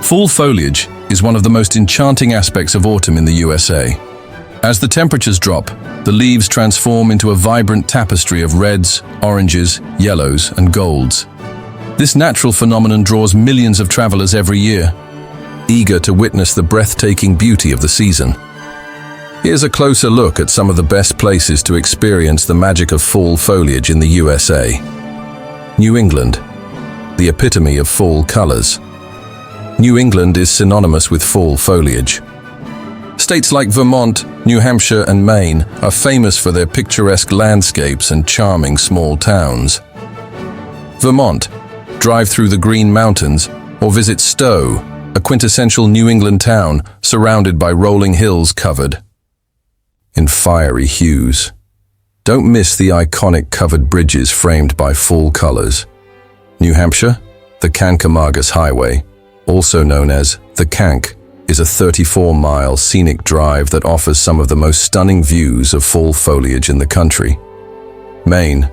Fall foliage is one of the most enchanting aspects of autumn in the USA. As the temperatures drop, the leaves transform into a vibrant tapestry of reds, oranges, yellows, and golds. This natural phenomenon draws millions of travelers every year, eager to witness the breathtaking beauty of the season. Here's a closer look at some of the best places to experience the magic of fall foliage in the USA. New England, the epitome of fall colors. New England is synonymous with fall foliage. States like Vermont, New Hampshire, and Maine are famous for their picturesque landscapes and charming small towns. Vermont, drive through the Green Mountains or visit Stowe, a quintessential New England town surrounded by rolling hills covered in fiery hues. Don't miss the iconic covered bridges framed by fall colors. New Hampshire, the Kankomagus Highway, also known as the Kank, is a 34-mile scenic drive that offers some of the most stunning views of fall foliage in the country. Maine.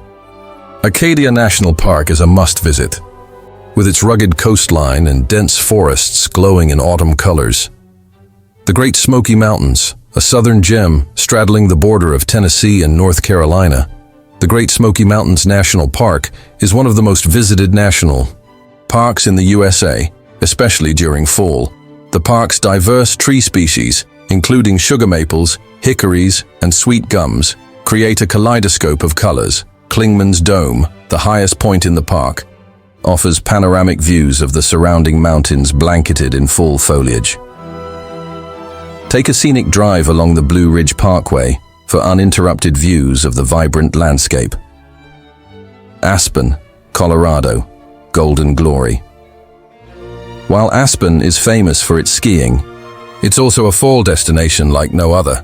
Acadia National Park is a must-visit, with its rugged coastline and dense forests glowing in autumn colors. The Great Smoky Mountains, a southern gem straddling the border of Tennessee and North Carolina. The Great Smoky Mountains National Park is one of the most visited national parks in the USA, especially during fall. The park's diverse tree species, including sugar maples, hickories, and sweet gums, create a kaleidoscope of colors. Clingman's Dome, the highest point in the park, offers panoramic views of the surrounding mountains blanketed in fall foliage. Take a scenic drive along the Blue Ridge Parkway for uninterrupted views of the vibrant landscape. Aspen, Colorado, Golden Glory. While Aspen is famous for its skiing, it's also a fall destination like no other.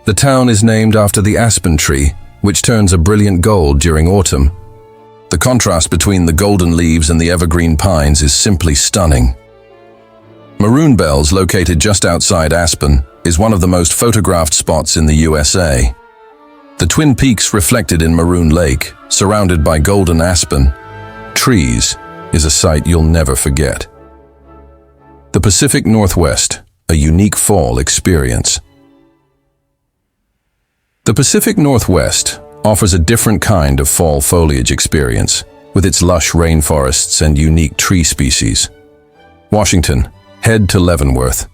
The town is named after the aspen tree, which turns a brilliant gold during autumn. The contrast between the golden leaves and the evergreen pines is simply stunning. Maroon Bells, located just outside Aspen, is one of the most photographed spots in the USA. The Twin Peaks reflected in Maroon Lake, surrounded by golden aspen trees, is a sight you'll never forget. The Pacific Northwest, a unique fall experience. The Pacific Northwest offers a different kind of fall foliage experience, with its lush rainforests and unique tree species. Washington, head to Leavenworth,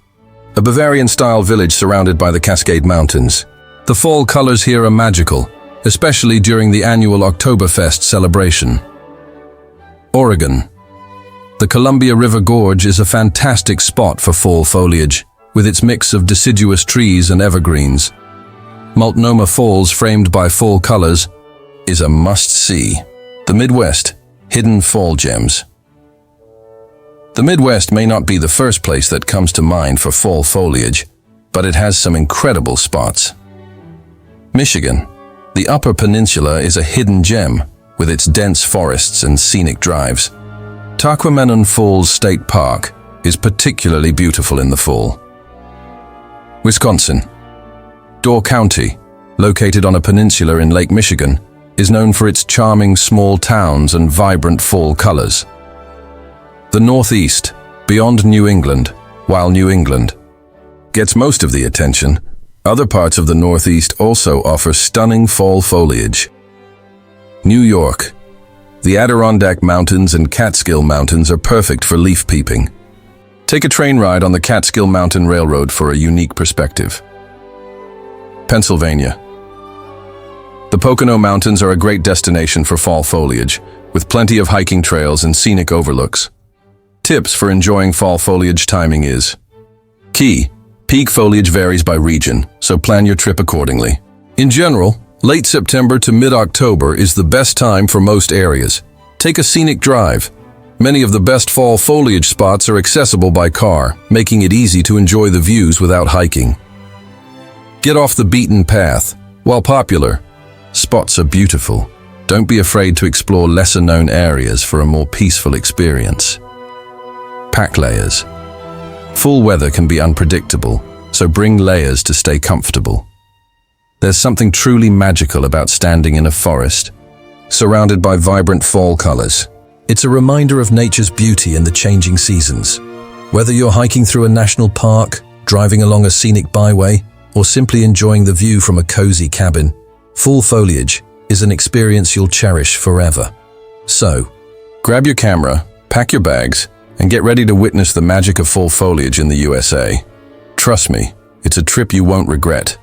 a Bavarian-style village surrounded by the Cascade Mountains. The fall colors here are magical, especially during the annual Oktoberfest celebration. Oregon. The Columbia River Gorge is a fantastic spot for fall foliage, with its mix of deciduous trees and evergreens. Multnomah Falls, framed by fall colors, is a must-see. The Midwest, hidden fall gems. The Midwest may not be the first place that comes to mind for fall foliage, but it has some incredible spots. Michigan. The Upper Peninsula is a hidden gem, with its dense forests and scenic drives. Tahquamenon Falls State Park is particularly beautiful in the fall. Wisconsin. Door County, located on a peninsula in Lake Michigan, is known for its charming small towns and vibrant fall colors. The Northeast, beyond New England, while New England gets most of the attention, other parts of the Northeast also offer stunning fall foliage. New York. The Adirondack Mountains and Catskill Mountains are perfect for leaf peeping. Take a train ride on the Catskill Mountain Railroad for a unique perspective. Pennsylvania. The Pocono Mountains are a great destination for fall foliage, with plenty of hiking trails and scenic overlooks. Tips for enjoying fall foliage timing is: key, peak foliage varies by region, so plan your trip accordingly. In general, late September to mid-October is the best time for most areas. Take a scenic drive. Many of the best fall foliage spots are accessible by car, making it easy to enjoy the views without hiking. Get off the beaten path. While popular, spots are beautiful. Don't be afraid to explore lesser-known areas for a more peaceful experience. Pack layers. Fall weather can be unpredictable, so bring layers to stay comfortable. There's something truly magical about standing in a forest, surrounded by vibrant fall colors. It's a reminder of nature's beauty in the changing seasons. Whether you're hiking through a national park, driving along a scenic byway, or simply enjoying the view from a cozy cabin, fall foliage is an experience you'll cherish forever. So, grab your camera, pack your bags, and get ready to witness the magic of fall foliage in the USA. Trust me, it's a trip you won't regret.